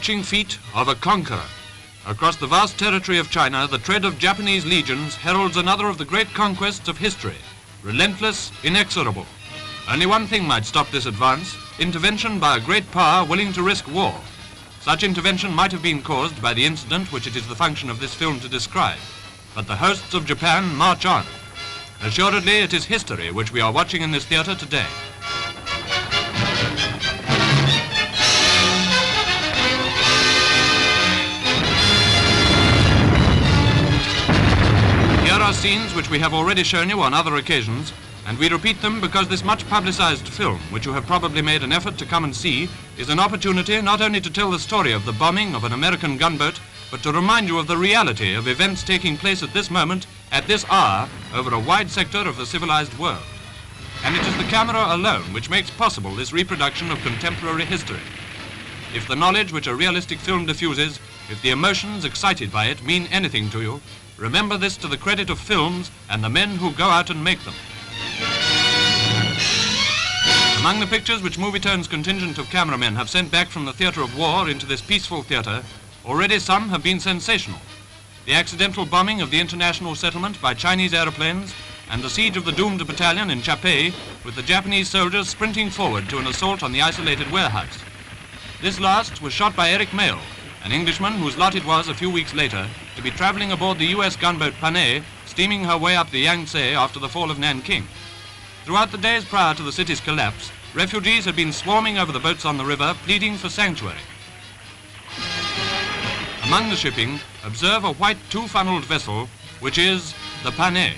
marching feet of a conqueror. Across the vast territory of China, the tread of Japanese legions heralds another of the great conquests of history, relentless, inexorable. Only one thing might stop this advance: intervention by a great power willing to risk war. Such intervention might have been caused by the incident which it is the function of this film to describe. But the hosts of Japan march on. Assuredly, it is history which we are watching in this theater today. Here are scenes which we have already shown you on other occasions, and we repeat them because this much publicized film, which you have probably made an effort to come and see, is an opportunity not only to tell the story of the bombing of an American gunboat, but to remind you of the reality of events taking place at this moment, at this hour, over a wide sector of the civilized world. And it is the camera alone which makes possible this reproduction of contemporary history. If the knowledge which a realistic film diffuses, if the emotions excited by it mean anything to you, remember this to the credit of films and the men who go out and make them. Among the pictures which Movietone's contingent of cameramen have sent back from the theatre of war into this peaceful theatre, already some have been sensational. The accidental bombing of the international settlement by Chinese aeroplanes and the siege of the doomed battalion in Chapay, with the Japanese soldiers sprinting forward to an assault on the isolated warehouse. This last was shot by Eric Mayle, an Englishman whose lot it was a few weeks later to be traveling aboard the US gunboat Panay, steaming her way up the Yangtze after the fall of Nanking. Throughout the days prior to the city's collapse, refugees had been swarming over the boats on the river, pleading for sanctuary. Among the shipping, observe a white two-funneled vessel, which is the Panay.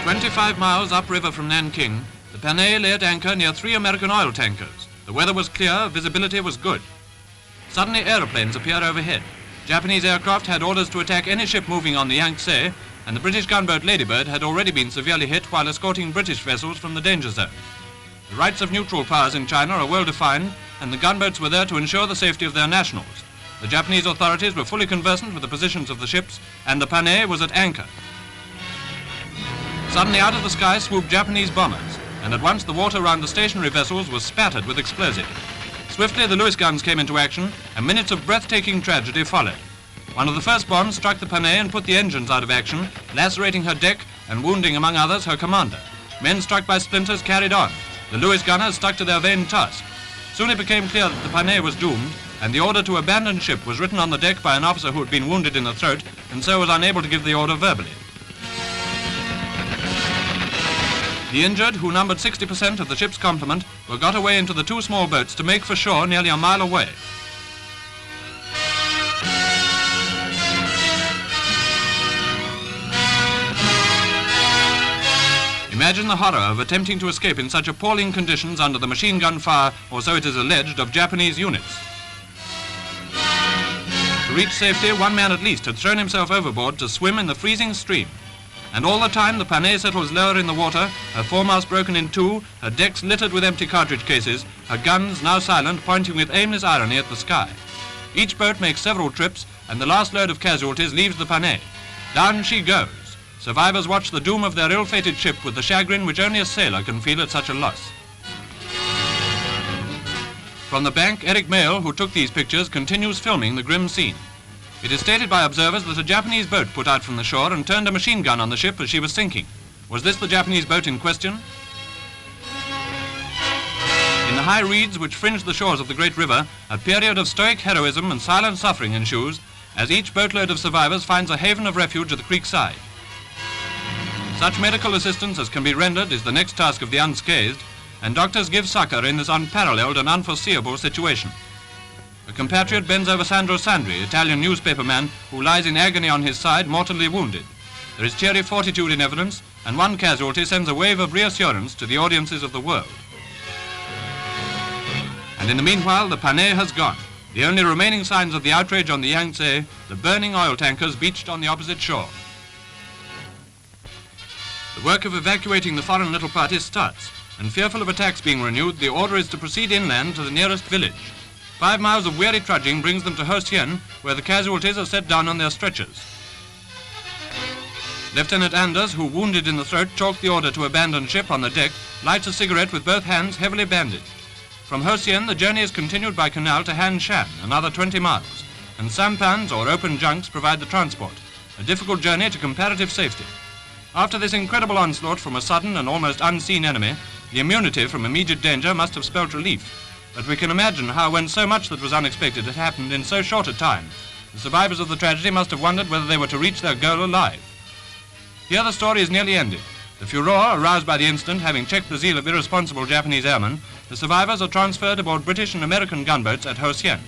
"25 miles upriver from Nanking, the Panay lay at anchor near 3 American oil tankers. The weather was clear, visibility was good. Suddenly aeroplanes appeared overhead. Japanese aircraft had orders to attack any ship moving on the Yangtze, and the British gunboat Ladybird had already been severely hit while escorting British vessels from the danger zone. The rights of neutral powers in China are well defined, and the gunboats were there to ensure the safety of their nationals. The Japanese authorities were fully conversant with the positions of the ships, and the Panay was at anchor. Suddenly out of the sky swooped Japanese bombers, and at once the water around the stationary vessels was spattered with explosives. Swiftly the Lewis guns came into action, and minutes of breathtaking tragedy followed. One of the first bombs struck the Panay and put the engines out of action, lacerating her deck and wounding, among others, her commander. Men struck by splinters carried on. The Lewis gunners stuck to their vain task. Soon it became clear that the Panay was doomed, and the order to abandon ship was written on the deck by an officer who had been wounded in the throat and so was unable to give the order verbally. The injured, who numbered 60% of the ship's complement, were got away into the 2 small boats to make for shore nearly a mile away. Imagine the horror of attempting to escape in such appalling conditions under the machine gun fire, or so it is alleged, of Japanese units. To reach safety, one man at least had thrown himself overboard to swim in the freezing stream. And all the time the Panay settles lower in the water, her foremast broken in 2, her decks littered with empty cartridge cases, her guns, now silent, pointing with aimless irony at the sky. Each boat makes several trips, and the last load of casualties leaves the Panay. Down she goes. Survivors watch the doom of their ill-fated ship with the chagrin which only a sailor can feel at such a loss. From the bank, Eric Mayle, who took these pictures, continues filming the grim scene. It is stated by observers that a Japanese boat put out from the shore and turned a machine gun on the ship as she was sinking. Was this the Japanese boat in question? In the high reeds which fringed the shores of the great river, a period of stoic heroism and silent suffering ensues, as each boatload of survivors finds a haven of refuge at the creek side. Such medical assistance as can be rendered is the next task of the unscathed, and doctors give succor in this unparalleled and unforeseeable situation. A compatriot bends over Sandro Sandri, Italian newspaperman, who lies in agony on his side, mortally wounded. There is cheery fortitude in evidence, and one casualty sends a wave of reassurance to the audiences of the world. And in the meanwhile, the Panay has gone. The only remaining signs of the outrage on the Yangtze, the burning oil tankers beached on the opposite shore. The work of evacuating the foreign little party starts, and fearful of attacks being renewed, the order is to proceed inland to the nearest village. 5 miles of weary trudging brings them to Ho Sien, where the casualties are set down on their stretchers. Lieutenant Anders, who, wounded in the throat, chalked the order to abandon ship on the deck, lights a cigarette with both hands heavily bandaged. From Ho Chi Minh, the journey is continued by canal to Han Shan, another 20 miles, and sampans, or open junks, provide the transport, a difficult journey to comparative safety. After this incredible onslaught from a sudden and almost unseen enemy, the immunity from immediate danger must have spelt relief. But we can imagine how, when so much that was unexpected had happened in so short a time, the survivors of the tragedy must have wondered whether they were to reach their goal alive. Here the story is nearly ended. The furor aroused by the incident having checked the zeal of irresponsible Japanese airmen, the survivors are transferred aboard British and American gunboats at Ho Chi Minh.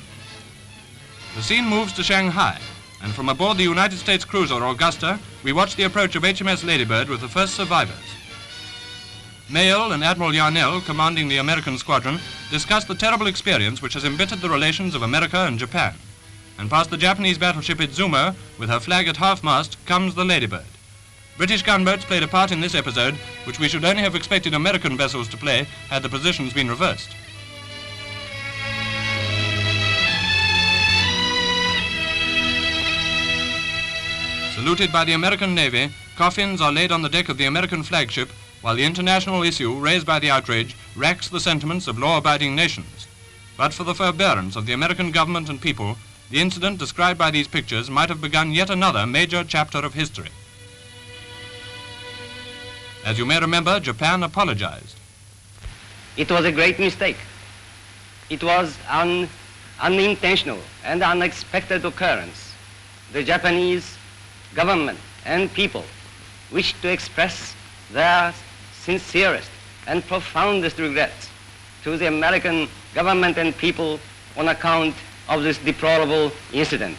The scene moves to Shanghai, and from aboard the United States cruiser Augusta, we watch the approach of HMS Ladybird with the first survivors. Mayle and Admiral Yarnell, commanding the American squadron, discuss the terrible experience which has embittered the relations of America and Japan. And past the Japanese battleship Itzumo, with her flag at half-mast, comes the Ladybird. British gunboats played a part in this episode, which we should only have expected American vessels to play had the positions been reversed. Saluted by the American Navy, coffins are laid on the deck of the American flagship, while the international issue raised by the outrage racks the sentiments of law-abiding nations. But for the forbearance of the American government and people, the incident described by these pictures might have begun yet another major chapter of history. As you may remember, Japan apologized. It was a great mistake. It was an unintentional and unexpected occurrence. The Japanese government and people wished to express their sincerest and profoundest regrets to the American government and people on account of this deplorable incident.